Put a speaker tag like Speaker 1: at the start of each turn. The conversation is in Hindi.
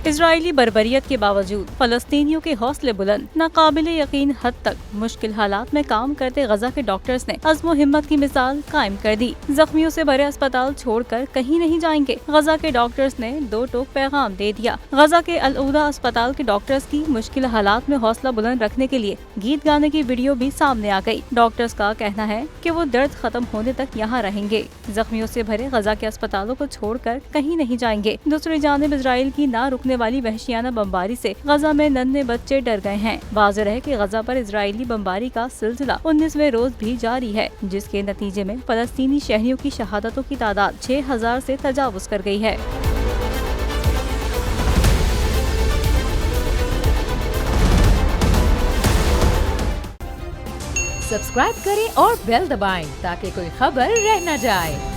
Speaker 1: इजरायली बर्बरियत के बावजूद फलस्तीनियों के हौसले बुलंद, नाकाबिले यकीन हद तक मुश्किल हालात में काम करते गजा के डॉक्टर्स ने अज़्म हिम्मत की मिसाल कायम कर दी। जख्मियों से भरे अस्पताल छोड़कर कहीं नहीं जाएंगे। गजा के डॉक्टर्स ने दो टोक पैगाम दे दिया। गजा के अल-उदा अस्पताल के डॉक्टर्स की मुश्किल हालात में हौसला बुलंद रखने के लिए गीत गाने की वीडियो भी सामने आ गई। डॉक्टर्स का कहना है कि वो दर्द खत्म होने तक यहाँ रहेंगे। जख्मियों से भरे गजा के अस्पतालों को छोड़कर कहीं नहीं जाएंगे। दूसरी जानिब इजराइल की ना रुकने वाली वहशियाना बमबारी से गजा में नन्हे बच्चे डर गए हैं। वाज़ेह है कि गजा पर इजरायली बमबारी का सिलसिला 19वें रोज भी जारी है, जिसके नतीजे में फलस्तीनी शहरियों की शहादतों की तादाद 6000 से तजावुज कर गई है।
Speaker 2: सब्सक्राइब करें और बेल दबाएं ताकि कोई खबर रह न जाए।